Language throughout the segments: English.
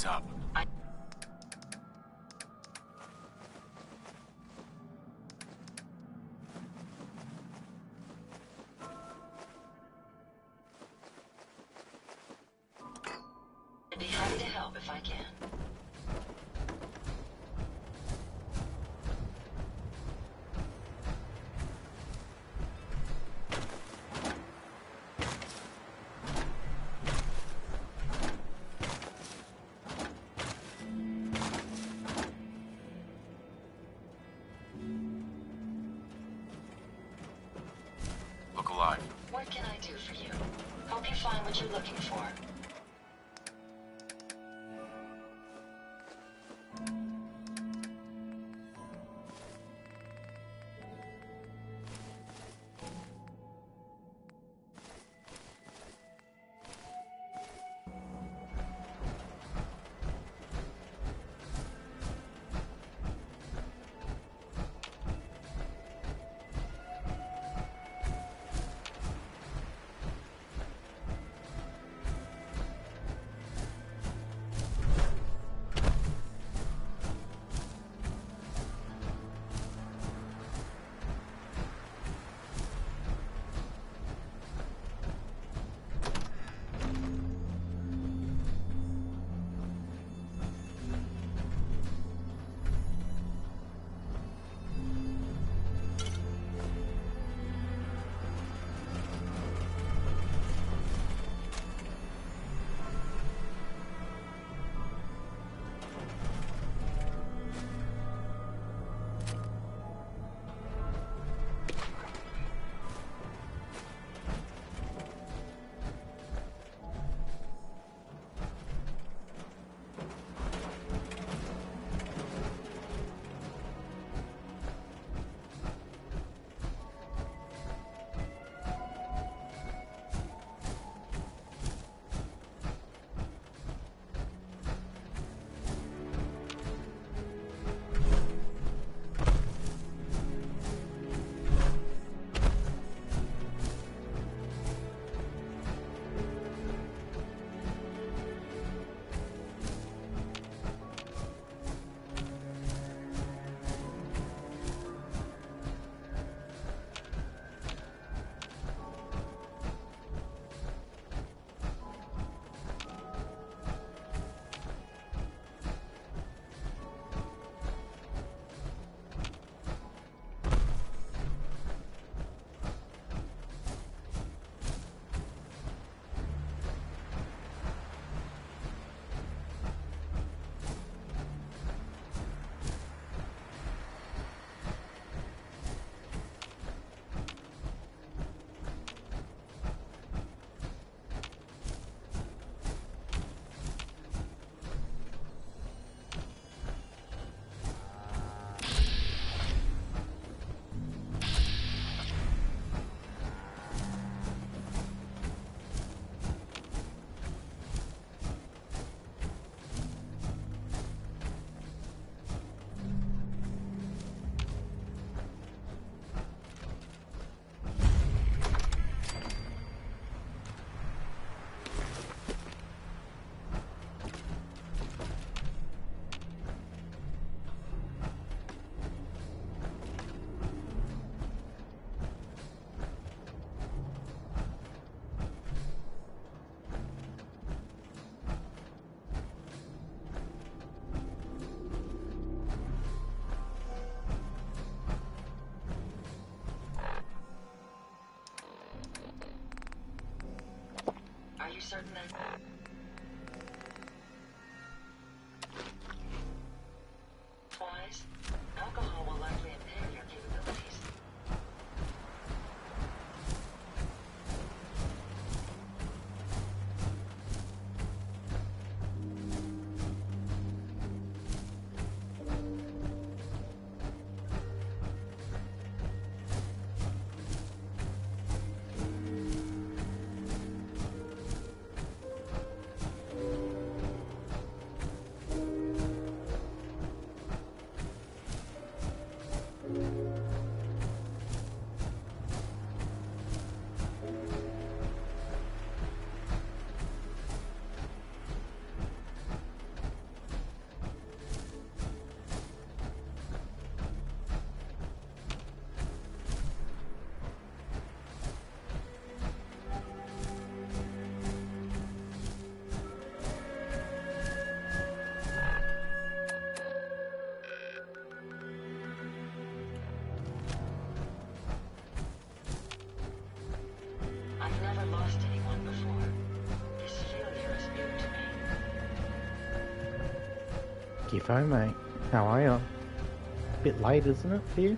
What's up? I'd be happy to help if I can. Look alive. What can I do for you? Help you find what you're looking for. Are you certain that... Twice? Alcohol will likely impair your capabilities. your phone, mate. How are you? Bit late, isn't it, for you?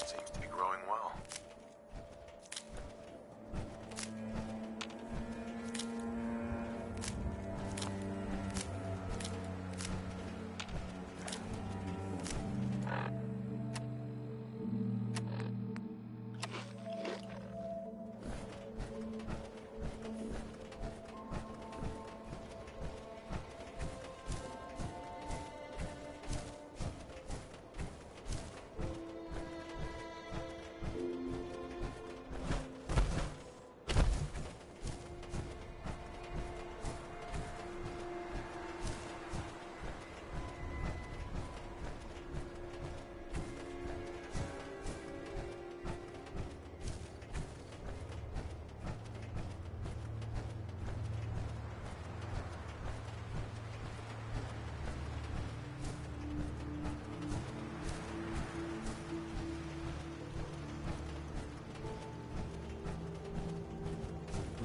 Seems to be growing well.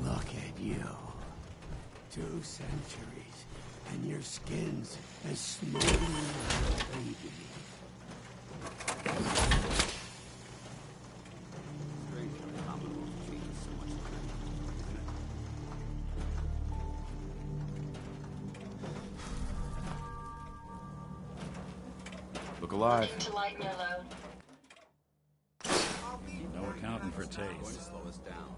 Look at you. 2 centuries, and your skin's as smooth as a baby. Look alive. To lighten your load. No accounting for taste. Slow us down.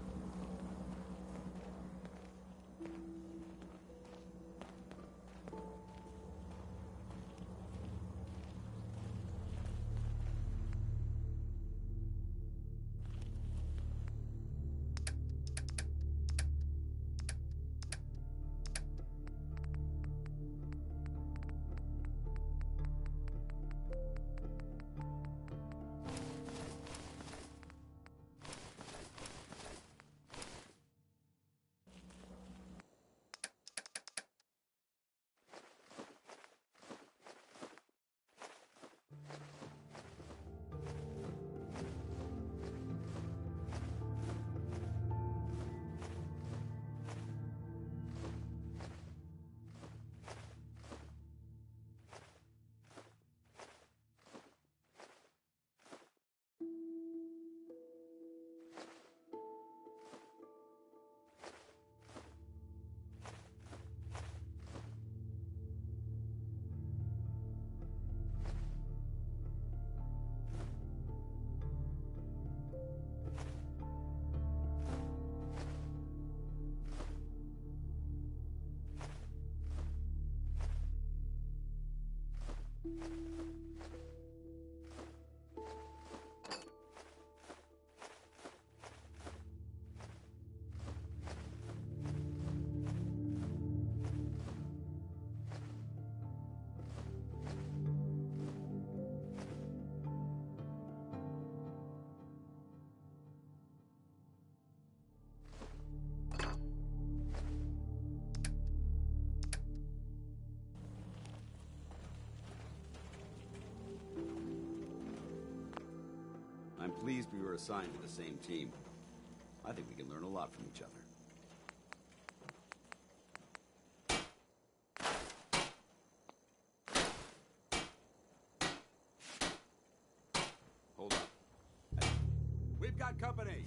pleased we were assigned to the same team. I think we can learn a lot from each other. Hold up. We've got company!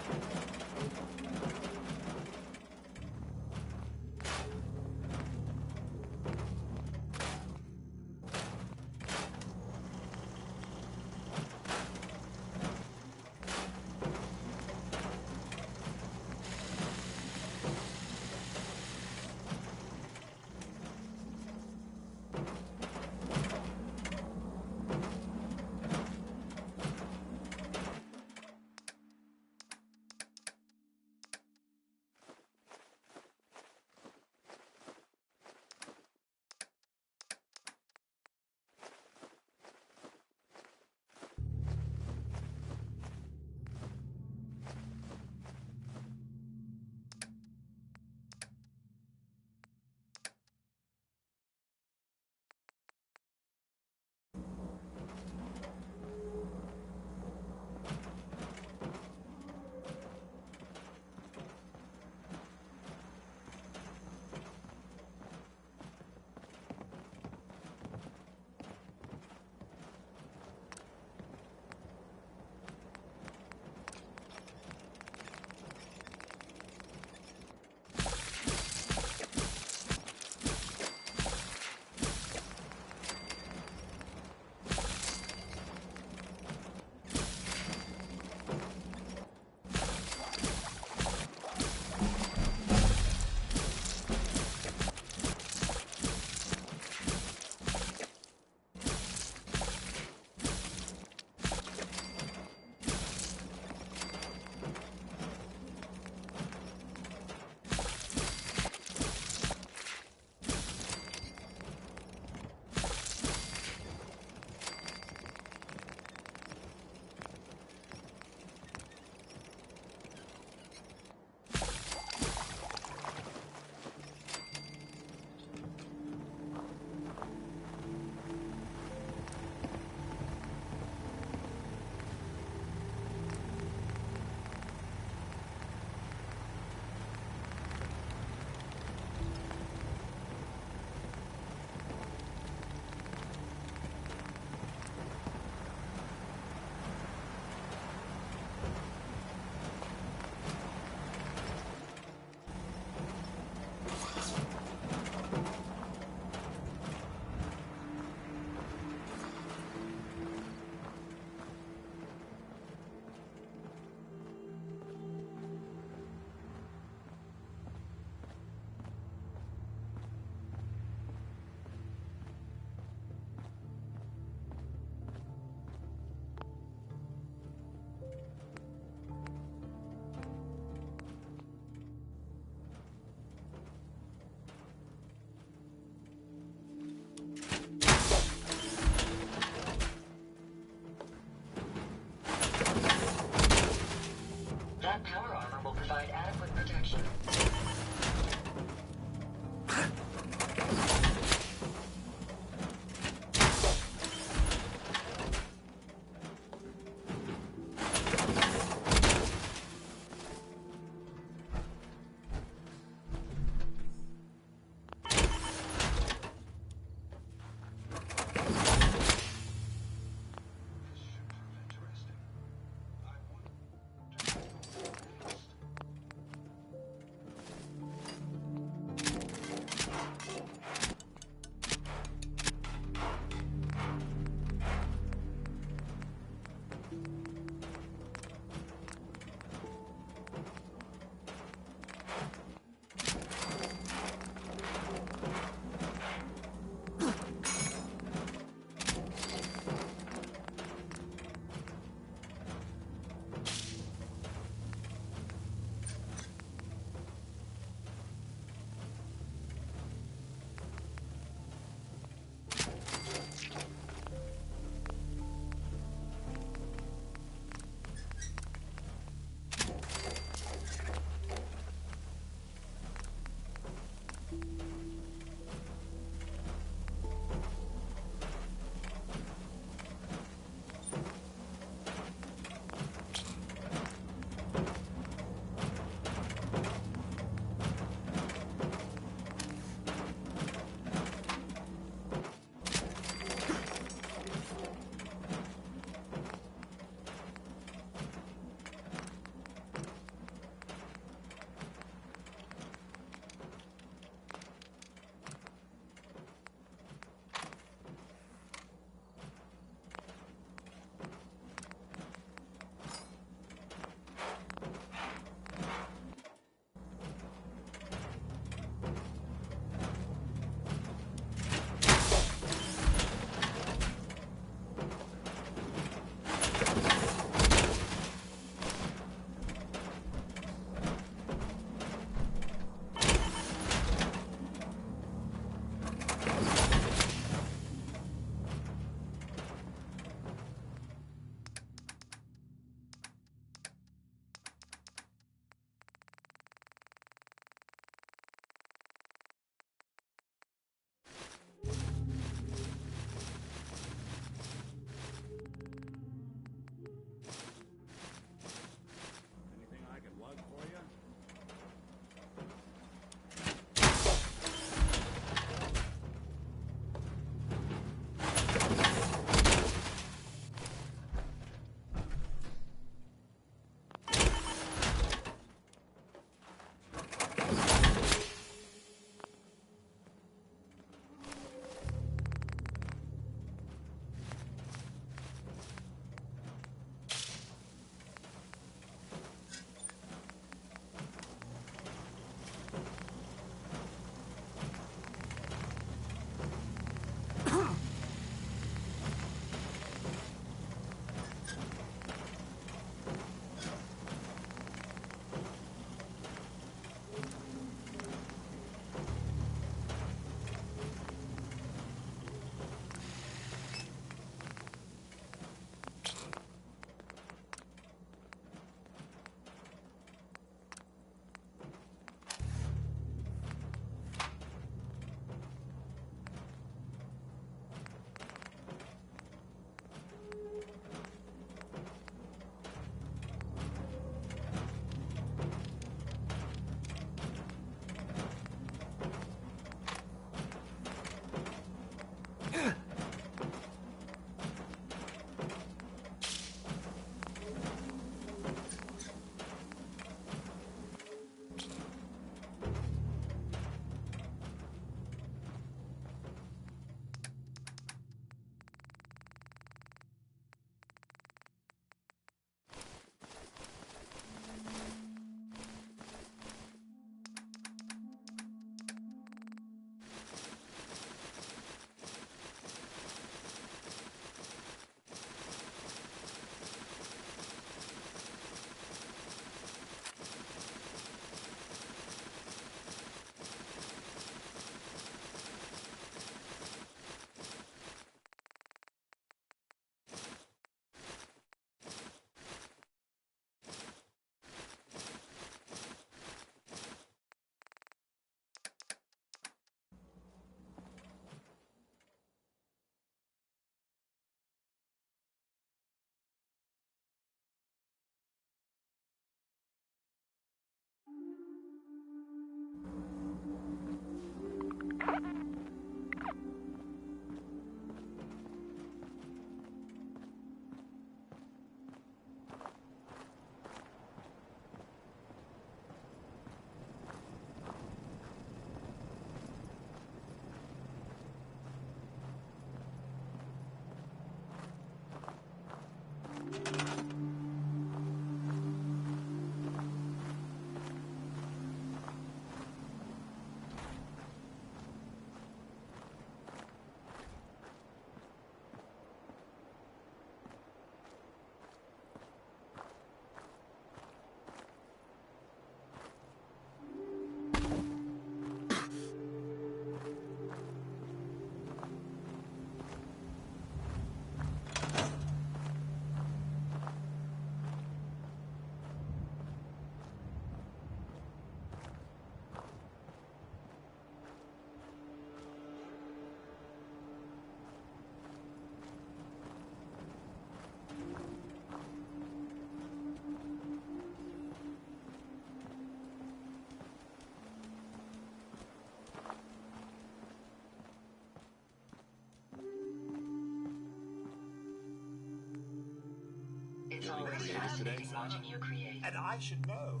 created today? Fascinating watching you create. And I should know.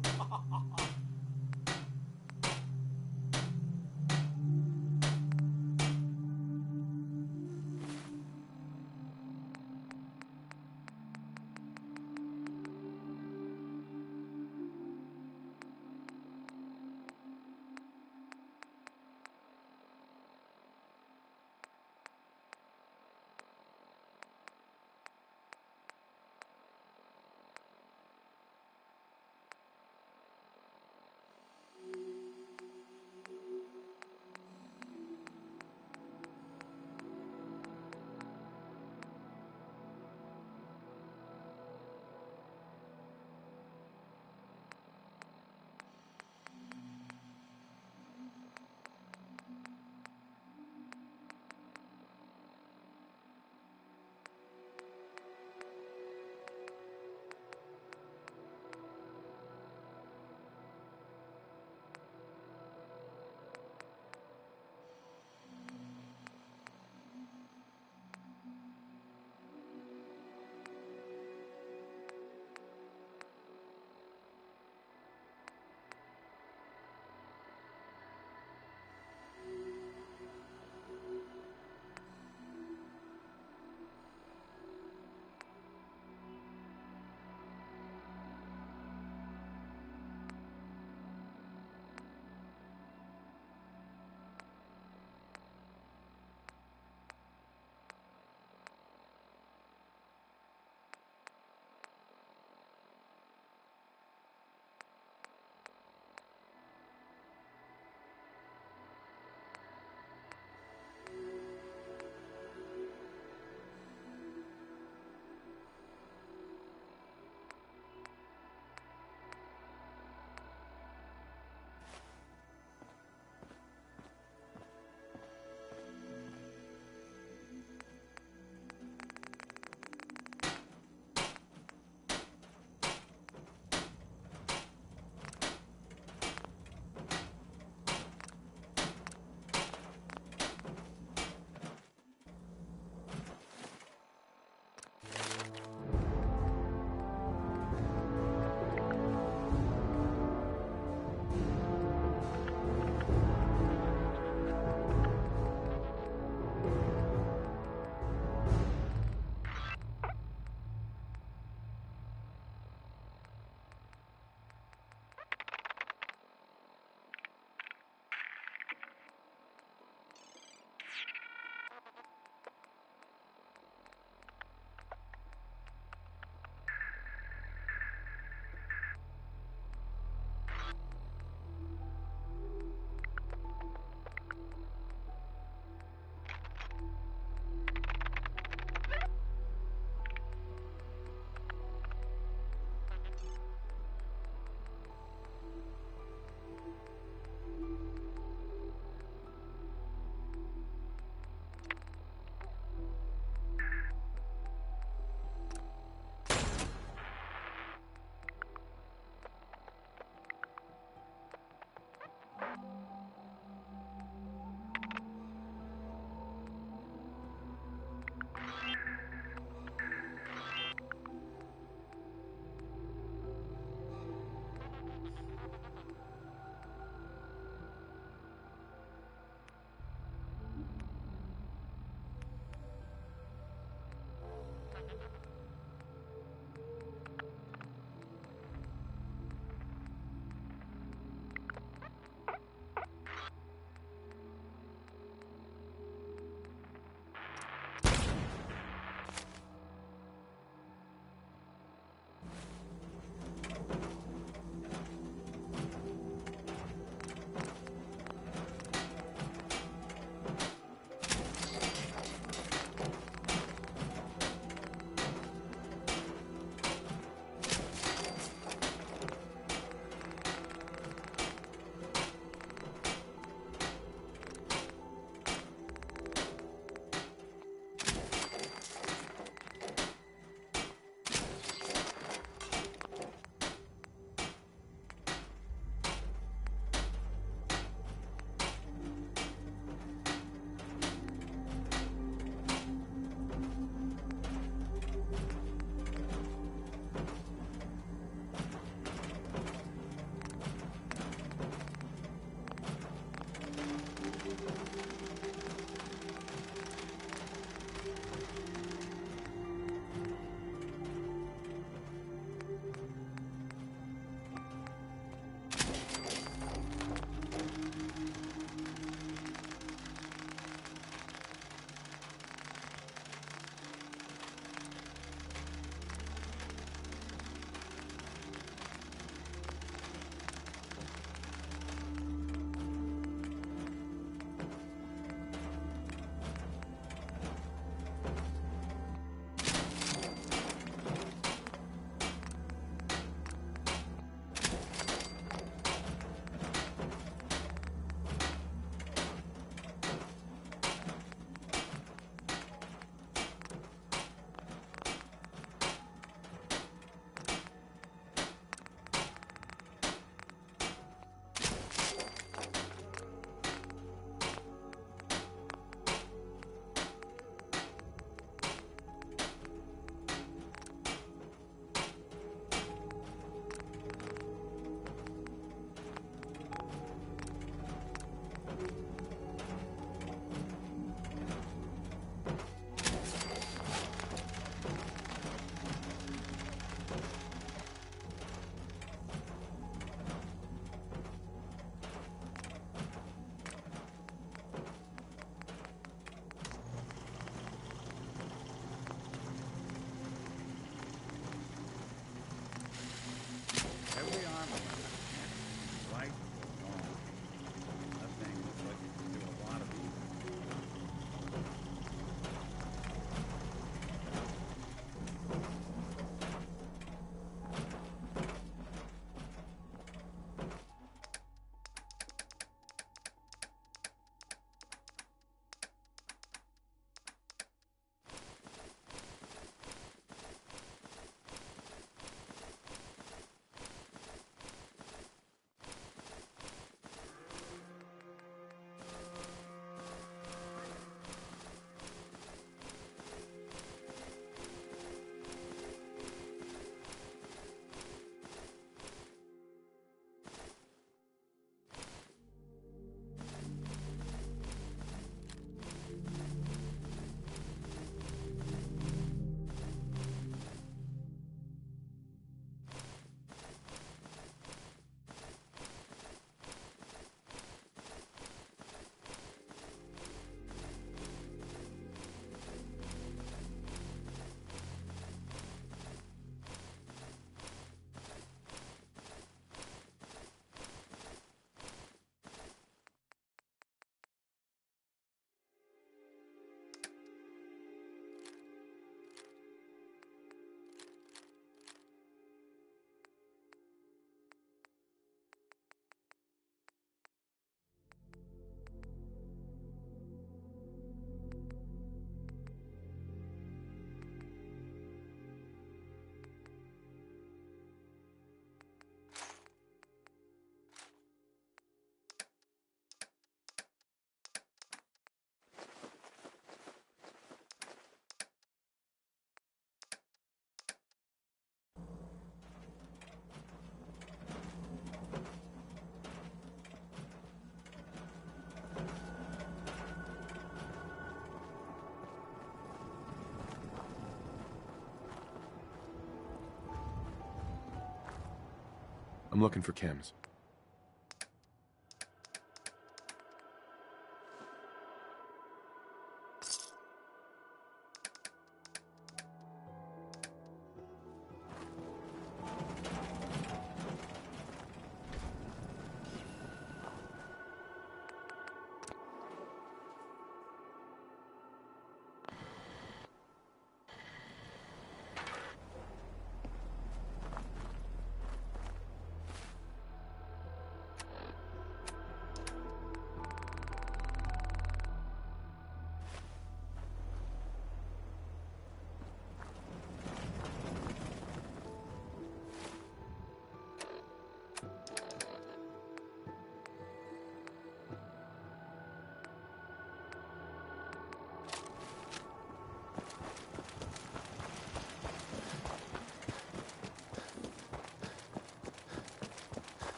I'm looking for chems.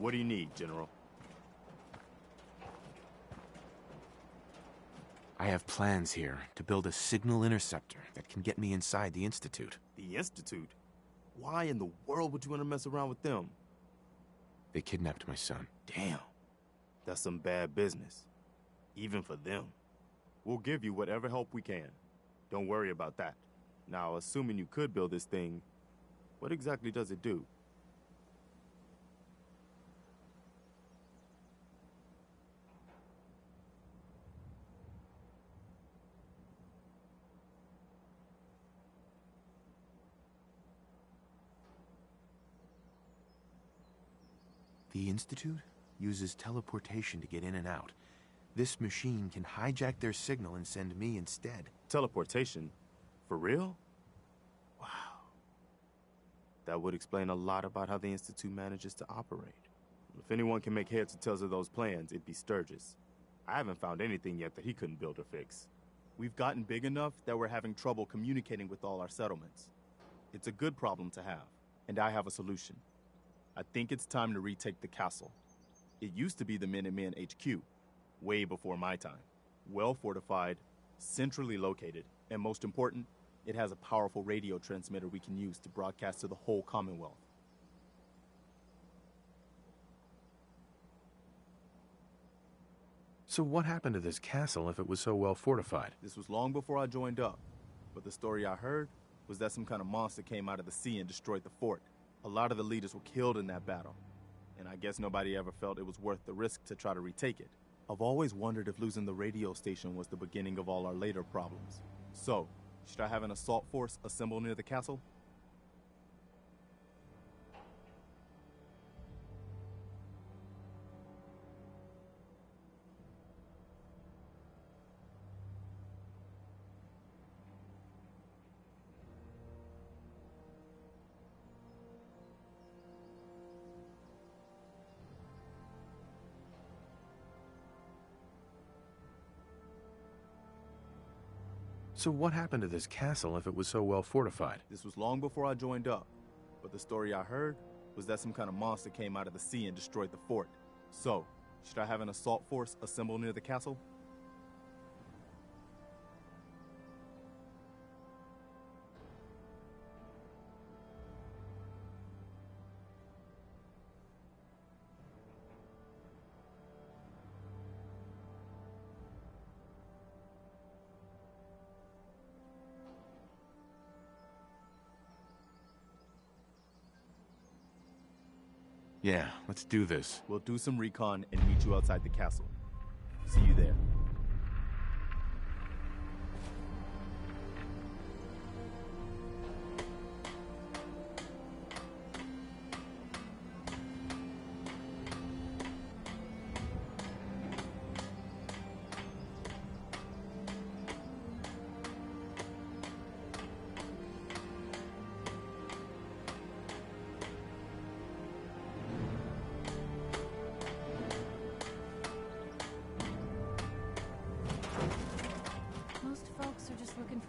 What do you need, General? I have plans here to build a signal interceptor that can get me inside the Institute. The Institute? Why in the world would you want to mess around with them? They kidnapped my son. Damn. That's some bad business. Even for them. We'll give you whatever help we can. Don't worry about that. Now, assuming you could build this thing, what exactly does it do? The Institute uses teleportation to get in and out. This machine can hijack their signal and send me instead. Teleportation? For real? Wow. That would explain a lot about how the Institute manages to operate. If anyone can make heads or tails of those plans, it'd be Sturgis. I haven't found anything yet that he couldn't build or fix. We've gotten big enough that we're having trouble communicating with all our settlements. It's a good problem to have, and I have a solution. I think it's time to retake the castle. It used to be the Minutemen HQ, way before my time. Well fortified, centrally located, and most important, it has a powerful radio transmitter we can use to broadcast to the whole Commonwealth. So what happened to this castle if it was so well fortified? This was long before I joined up, but the story I heard was that some kind of monster came out of the sea and destroyed the fort. A lot of the leaders were killed in that battle, and I guess nobody ever felt it was worth the risk to try to retake it. I've always wondered if losing the radio station was the beginning of all our later problems. So, should I have an assault force assemble near the castle? So what happened to this castle if it was so well fortified? This was long before I joined up, but the story I heard was that some kind of monster came out of the sea and destroyed the fort. So, should I have an assault force assemble near the castle? Yeah, let's do this. We'll do some recon and meet you outside the castle. See you there.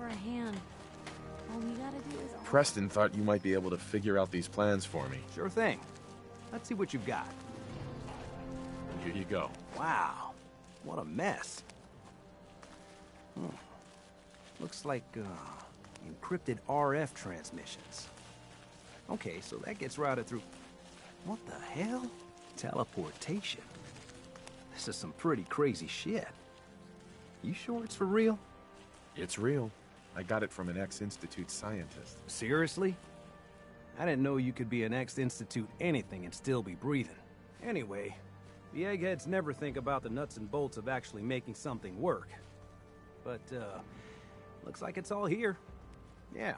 for a hand. All you gotta do is... Preston thought you might be able to figure out these plans for me. Sure thing. Let's see what you've got. Here you go. Wow, what a mess. Looks like, encrypted RF transmissions. Okay, so that gets routed through... What the hell? Teleportation. This is some pretty crazy shit. You sure it's for real? It's real. I got it from an ex-Institute scientist. Seriously? I didn't know you could be an ex-Institute anything and still be breathing. Anyway, the eggheads never think about the nuts and bolts of actually making something work. But, looks like it's all here. Yeah,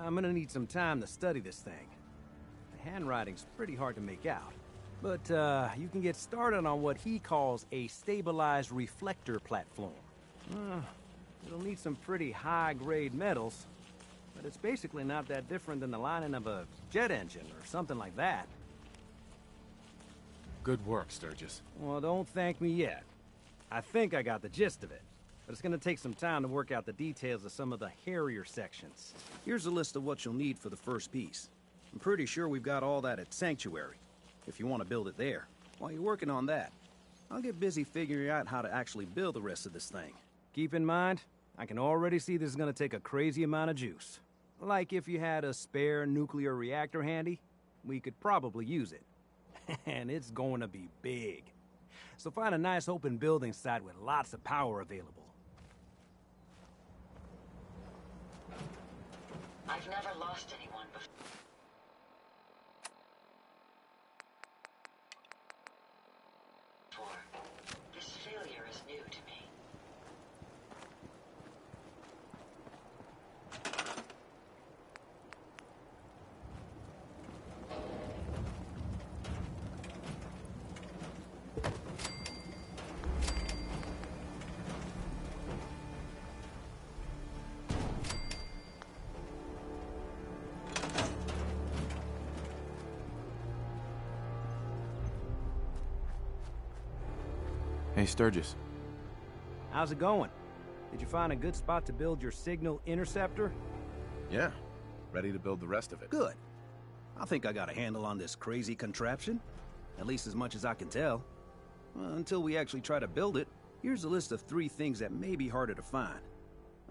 I'm gonna need some time to study this thing. The handwriting's pretty hard to make out. But, you can get started on what he calls a stabilized reflector platform. It'll need some pretty high-grade metals, but it's basically not that different than the lining of a jet engine or something like that. Good work, Sturgis. Well, don't thank me yet. I think I got the gist of it, but it's gonna take some time to work out the details of some of the hairier sections. Here's a list of what you'll need for the first piece. I'm pretty sure we've got all that at Sanctuary, if you want to build it there. While you're working on that, I'll get busy figuring out how to actually build the rest of this thing. Keep in mind, I can already see this is gonna take a crazy amount of juice. Like if you had a spare nuclear reactor handy, we could probably use it. And it's going to be big. So find a nice open building site with lots of power available. I've never lost anyone before. This failure is new to me. Hey, Sturgis. How's it going? Did you find a good spot to build your signal interceptor? Yeah. Ready to build the rest of it. Good. I think I got a handle on this crazy contraption. At least as much as I can tell. Well, until we actually try to build it, here's a list of 3 things that may be harder to find.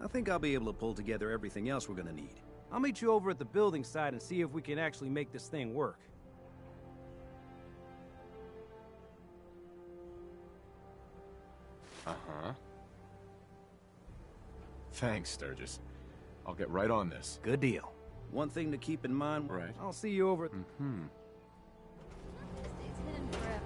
I think I'll be able to pull together everything else we're gonna need. I'll meet you over at the building site and see if we can actually make this thing work. Uh-huh. Thanks, Sturgis. I'll get right on this. Good deal. One thing to keep in mind, Right. I'll see you over at... Mm-hmm. Stays hidden forever.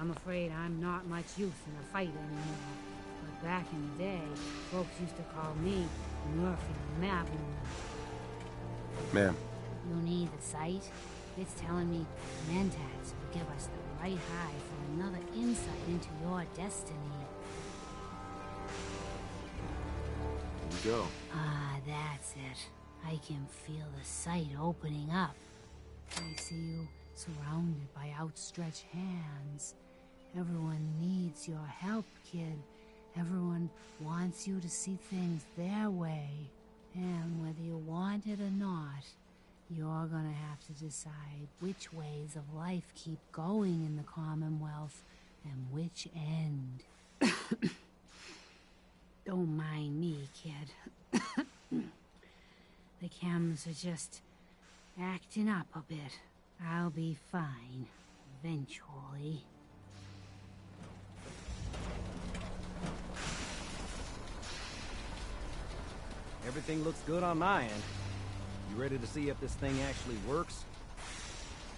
I'm afraid I'm not much use in a fight anymore. But back in the day, folks used to call me Murphy Maboon. Ma'am. You need the sight? It's telling me Mentats will give us the right high for another insight into your destiny. Here you go. Ah, that's it. I can feel the sight opening up. I see you surrounded by outstretched hands. Everyone needs your help, kid. Everyone wants you to see things their way. And whether you want it or not, you're gonna have to decide which ways of life keep going in the Commonwealth and which end. Don't mind me, kid. The chems are just acting up a bit. I'll be fine, eventually. Everything looks good on my end. You ready to see if this thing actually works?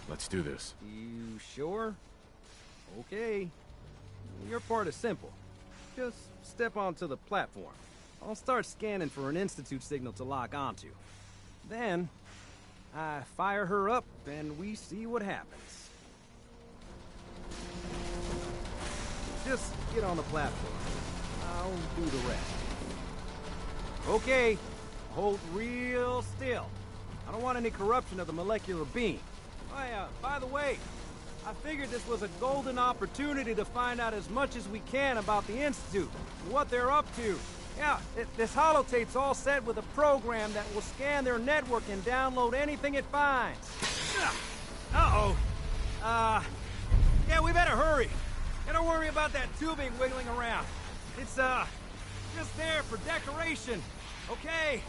Let's do this. You sure? Okay. Your part is simple. Just step onto the platform. I'll start scanning for an Institute signal to lock onto. Then, I fire her up and we see what happens. Just get on the platform. I'll do the rest. Okay, hold real still. I don't want any corruption of the molecular beam. Oh yeah, by the way, I figured this was a golden opportunity to find out as much as we can about the Institute, and what they're up to. Yeah, this holotape's all set with a program that will scan their network and download anything it finds. Uh-oh. Yeah, we better hurry. And don't worry about that tubing wiggling around. It's, just there for decoration. Okay.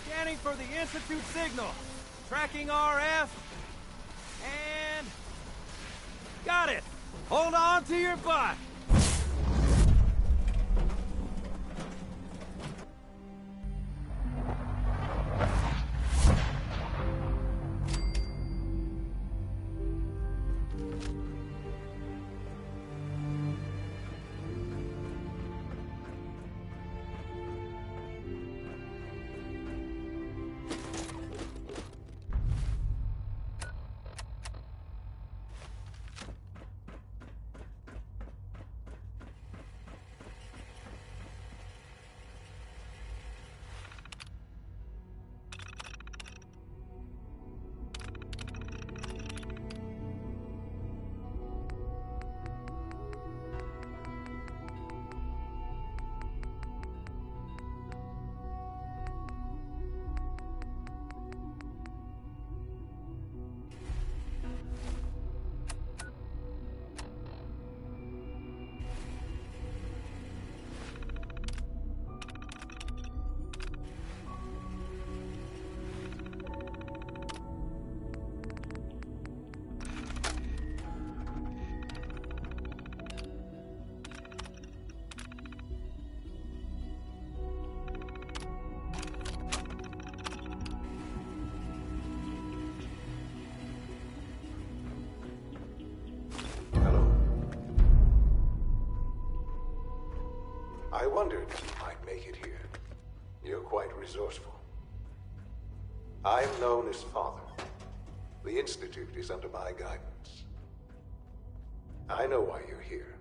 Scanning for the Institute signal. Tracking RF. And... got it. Hold on to your butt. I wondered if you might make it here. You're quite resourceful. I'm known as Father. The Institute is under my guidance. I know why you're here.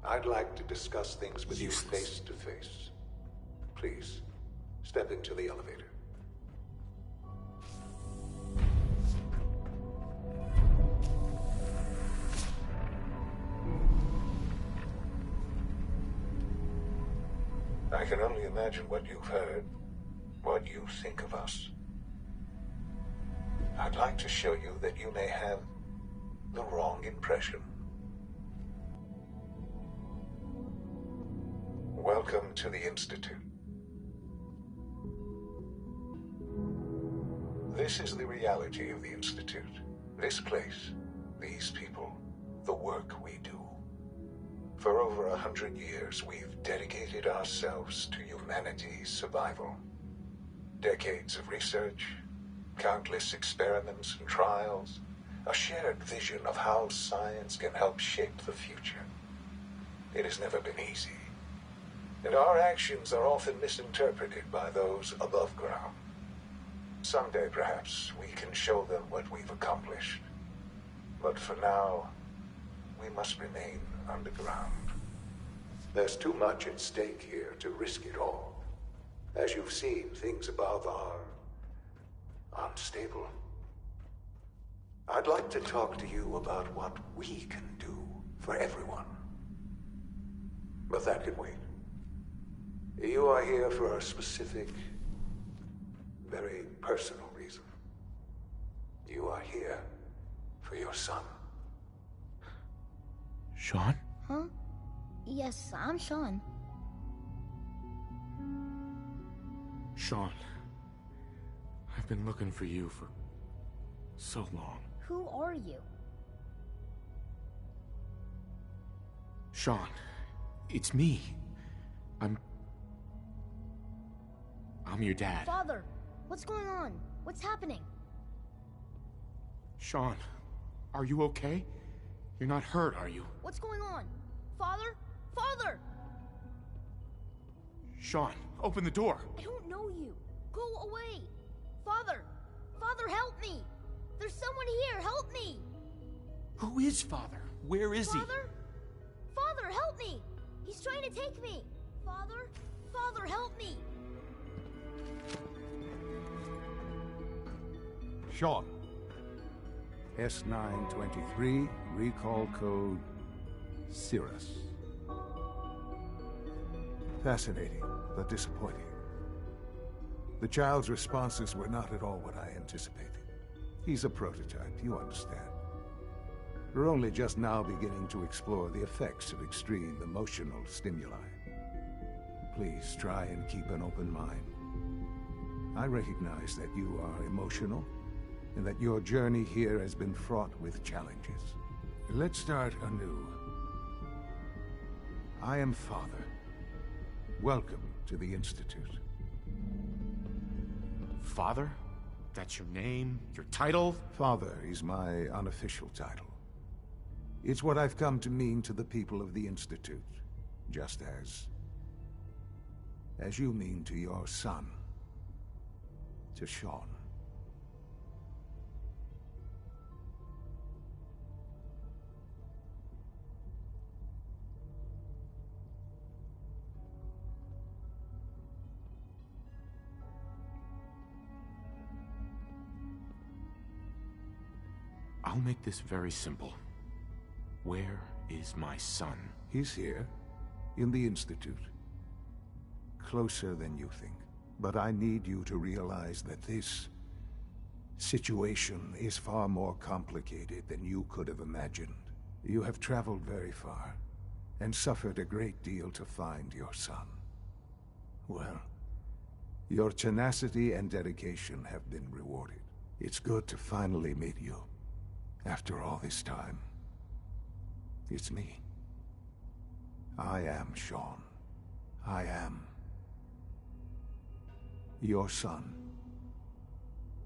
I'd like to discuss things with you face to face. Please, step into the elevator. I can only imagine what you've heard, what you think of us. I'd like to show you that you may have the wrong impression. Welcome to the Institute. This is the reality of the Institute. This place, these people, the work we do. For over 100 years, we've dedicated ourselves to humanity's survival. Decades of research, countless experiments and trials, a shared vision of how science can help shape the future. It has never been easy, and our actions are often misinterpreted by those above ground. Someday, perhaps, we can show them what we've accomplished. But for now, we must remain underground. There's too much at stake here to risk it all. As you've seen, things above are unstable. I'd like to talk to you about what we can do for everyone. But that can wait. You are here for a specific, very personal reason. You are here for your son. Sean? Huh? Yes, I'm Sean. Sean, I've been looking for you for so long. Who are you? Sean, it's me. I'm your dad. Father, what's going on? What's happening? Sean, are you okay? You're not hurt, are you? What's going on? Father? Father! Sean, open the door. I don't know you. Go away. Father! Father, help me! There's someone here. Help me! Who is Father? Where is he? Father? Father, help me! He's trying to take me! Father? Father, help me! Sean. S923, recall code Cirrus. Fascinating, but disappointing. The child's responses were not at all what I anticipated. He's a prototype, you understand. We're only just now beginning to explore the effects of extreme emotional stimuli. Please try and keep an open mind. I recognize that you are emotional, and that your journey here has been fraught with challenges. Let's start anew. I am Father. Welcome to the Institute. Father? That's your name? Your title? Father is my unofficial title. It's what I've come to mean to the people of the Institute, just as you mean to your son, to Sean. I'll make this very simple. Where is my son? He's here, in the Institute. Closer than you think. But I need you to realize that this situation is far more complicated than you could have imagined. You have traveled very far, and suffered a great deal to find your son. Well, your tenacity and dedication have been rewarded. It's good to finally meet you. After all this time, it's me. I am Sean. I am your son.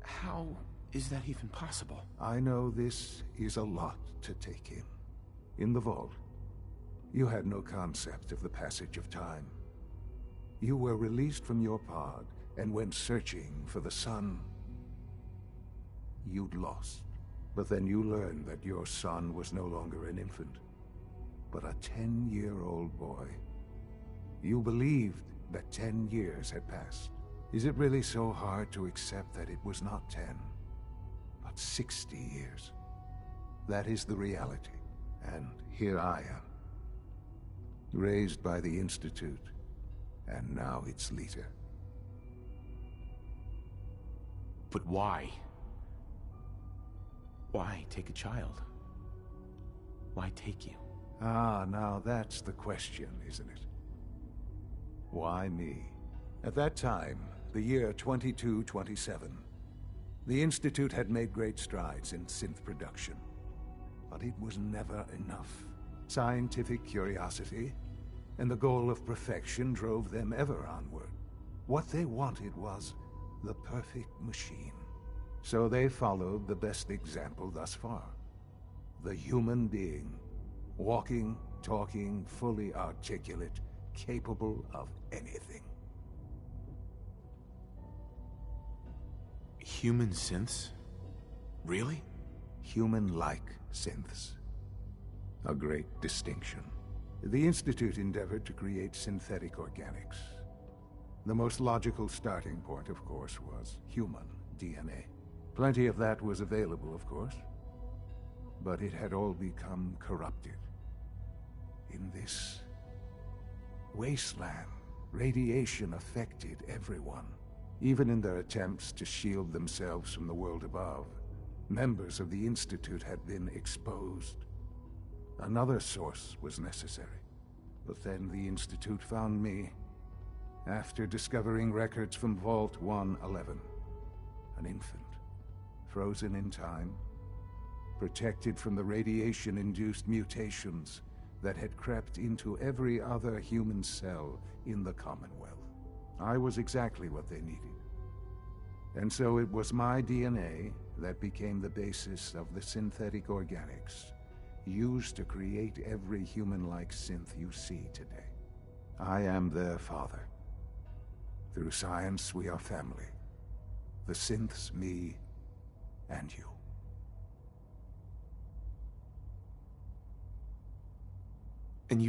How is that even possible? I know this is a lot to take in. In the vault, you had no concept of the passage of time. You were released from your pod and went searching for the son you'd lost. But then you learned that your son was no longer an infant, but a 10-year-old boy. You believed that 10 years had passed. Is it really so hard to accept that it was not 10, but 60 years? That is the reality, and here I am. Raised by the Institute, and now its leader. But why? Why take a child? Why take you? Ah, now that's the question, isn't it? Why me? At that time, the year 2227, the Institute had made great strides in synth production. But it was never enough. Scientific curiosity and the goal of perfection drove them ever onward. What they wanted was the perfect machine. So they followed the best example thus far. The human being. Walking, talking, fully articulate, capable of anything. Human synths? Really? Human-like synths. A great distinction. The Institute endeavored to create synthetic organics. The most logical starting point, of course, was human DNA. Plenty of that was available, of course. But it had all become corrupted. In this wasteland, radiation affected everyone. Even in their attempts to shield themselves from the world above, members of the Institute had been exposed. Another source was necessary. But then the Institute found me, after discovering records from Vault 111. An infant, frozen in time, protected from the radiation-induced mutations that had crept into every other human cell in the Commonwealth. I was exactly what they needed. And so it was my DNA that became the basis of the synthetic organics used to create every human-like synth you see today. I am their father. Through science, we are family. The synths, me, and you. And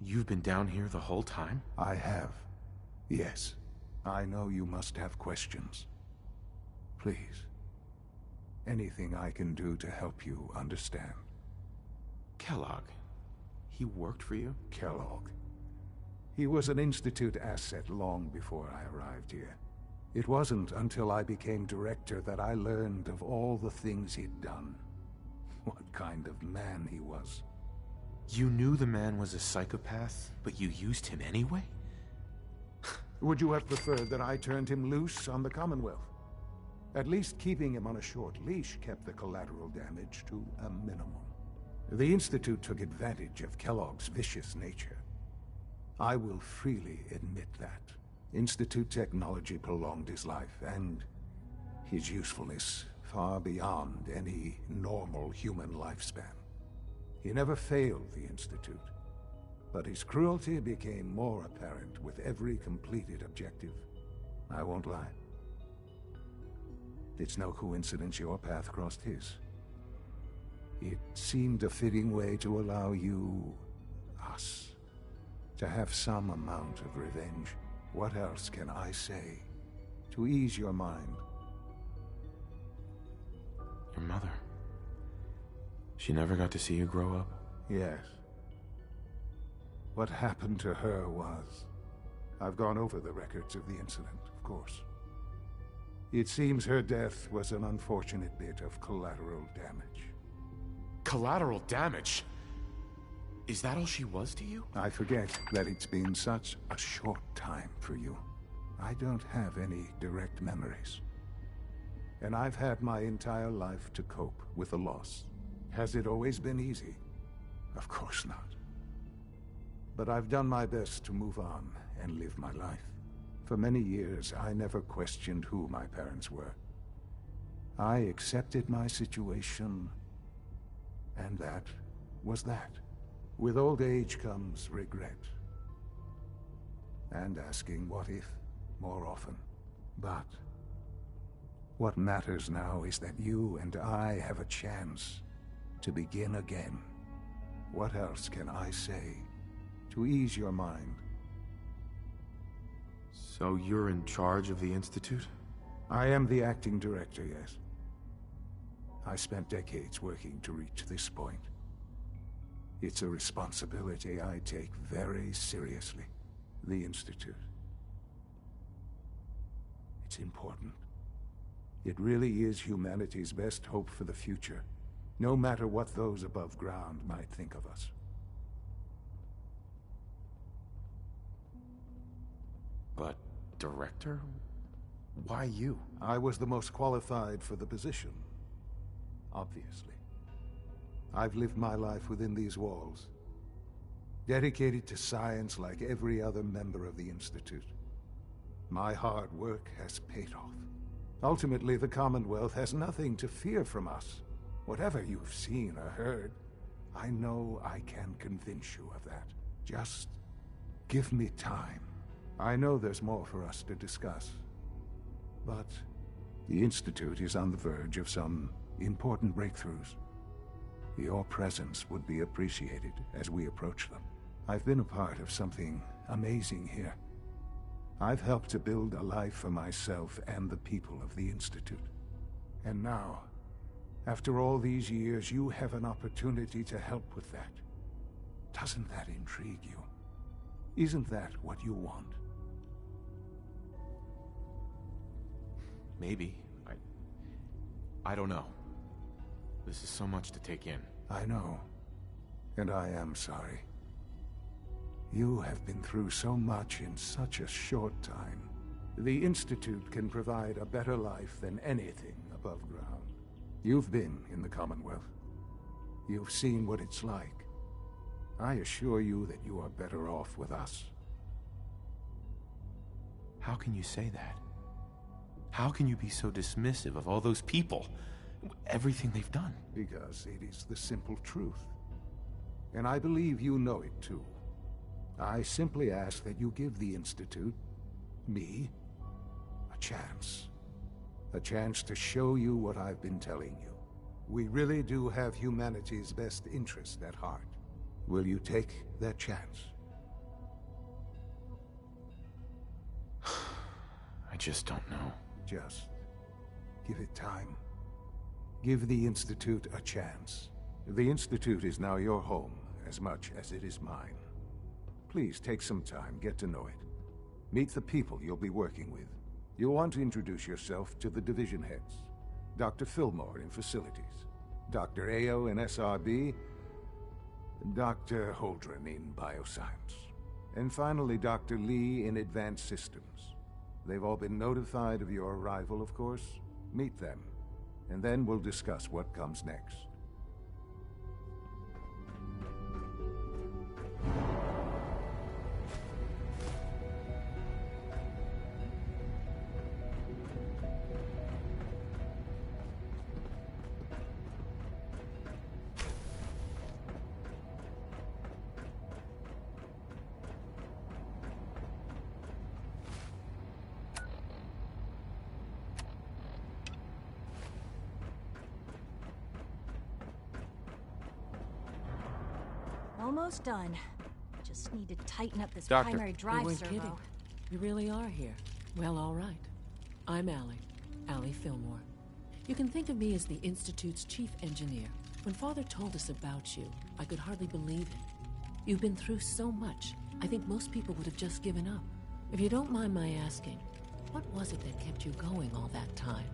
you've been down here the whole time? I have. Yes. I know you must have questions. Please. Anything I can do to help you understand. Kellogg. He worked for you? Kellogg. He was an Institute asset long before I arrived here. It wasn't until I became director that I learned of all the things he'd done. What kind of man he was. You knew the man was a psychopath, but you used him anyway? Would you have preferred that I turned him loose on the Commonwealth? At least keeping him on a short leash kept the collateral damage to a minimum. The Institute took advantage of Kellogg's vicious nature. I will freely admit that. Institute technology prolonged his life, and his usefulness far beyond any normal human lifespan. He never failed the Institute, but his cruelty became more apparent with every completed objective. I won't lie. It's no coincidence your path crossed his. It seemed a fitting way to allow you, us, to have some amount of revenge. What else can I say to ease your mind? Your mother. She never got to see you grow up? Yes. What happened to her was... I've gone over the records of the incident, of course. It seems her death was an unfortunate bit of collateral damage. Collateral damage? Is that all she was to you? I forget that it's been such a short time for you. I don't have any direct memories. And I've had my entire life to cope with the loss. Has it always been easy? Of course not. But I've done my best to move on and live my life. For many years, I never questioned who my parents were. I accepted my situation, and that was that. With old age comes regret. And asking what if more often. But what matters now is that you and I have a chance to begin again. What else can I say to ease your mind? So you're in charge of the Institute? I am the acting director, yes. I spent decades working to reach this point. It's a responsibility I take very seriously. The Institute. It's important. It really is humanity's best hope for the future, no matter what those above ground might think of us. But, director? Why you? I was the most qualified for the position. Obviously. I've lived my life within these walls, dedicated to science like every other member of the Institute. My hard work has paid off. Ultimately, the Commonwealth has nothing to fear from us. Whatever you've seen or heard, I know I can convince you of that. Just give me time. I know there's more for us to discuss. But the Institute is on the verge of some important breakthroughs. Your presence would be appreciated as we approach them. I've been a part of something amazing here. I've helped to build a life for myself and the people of the Institute. And now, after all these years, you have an opportunity to help with that. Doesn't that intrigue you? Isn't that what you want? Maybe. I don't know. This is so much to take in. I know. And I am sorry. You have been through so much in such a short time. The Institute can provide a better life than anything above ground. You've been in the Commonwealth. You've seen what it's like. I assure you that you are better off with us. How can you say that? How can you be so dismissive of all those people? Everything they've done? Because it is the simple truth. And I believe you know it too. I simply ask that you give the Institute, me, a chance. A chance to show you what I've been telling you. We really do have humanity's best interest at heart. Will you take that chance? I just don't know. Just give it time. Give the Institute a chance. The Institute is now your home as much as it is mine. Please take some time, get to know it. Meet the people you'll be working with. You'll want to introduce yourself to the division heads. Dr. Fillmore in Facilities, Dr. Ao in SRB, Dr. Holdren in Bioscience, and finally Dr. Lee in Advanced Systems. They've all been notified of your arrival, of course. Meet them, and then we'll discuss what comes next. Almost done. Just need to tighten up this Doctor. primary drive You weren't servo. kidding. You really are here. Well, all right. I'm Allie Fillmore. You can think of me as the Institute's chief engineer. When Father told us about you, I could hardly believe it. You've been through so much, I think most people would have just given up. If you don't mind my asking, what was it that kept you going all that time?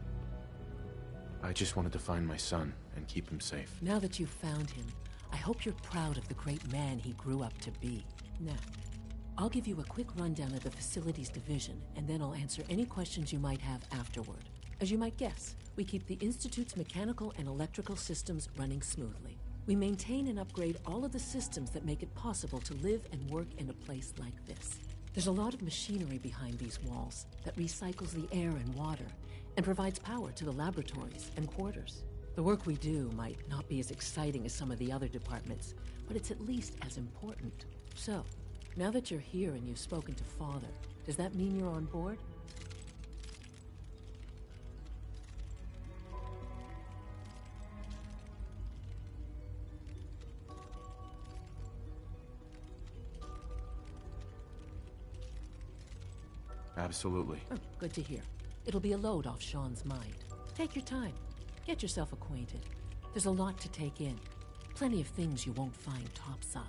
I just wanted to find my son and keep him safe. Now that you've found him, I hope you're proud of the great man he grew up to be. Now, I'll give you a quick rundown of the Facilities Division, and then I'll answer any questions you might have afterward. As you might guess, we keep the Institute's mechanical and electrical systems running smoothly. We maintain and upgrade all of the systems that make it possible to live and work in a place like this. There's a lot of machinery behind these walls that recycles the air and water and provides power to the laboratories and quarters. The work we do might not be as exciting as some of the other departments, but it's at least as important. So, now that you're here and you've spoken to Father, does that mean you're on board? Absolutely. Oh, good to hear. It'll be a load off Sean's mind. Take your time. Get yourself acquainted. There's a lot to take in. Plenty of things you won't find topside.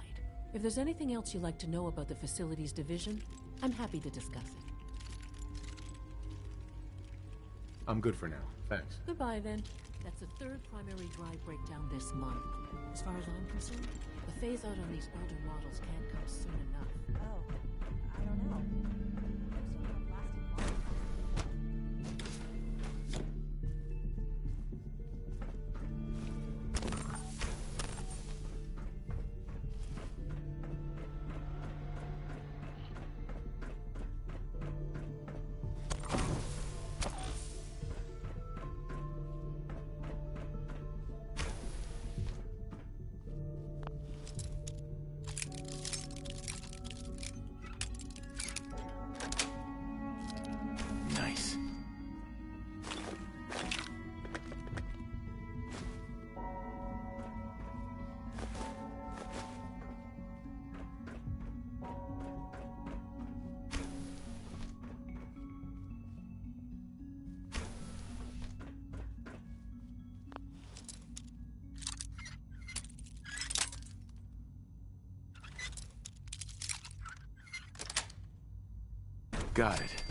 If there's anything else you'd like to know about the Facilities Division, I'm happy to discuss it. I'm good for now. Thanks. Goodbye, then. That's the third primary drive breakdown this month. As far as I'm concerned, the phase-out on these older models can't come soon enough. Oh, I don't know. Got it.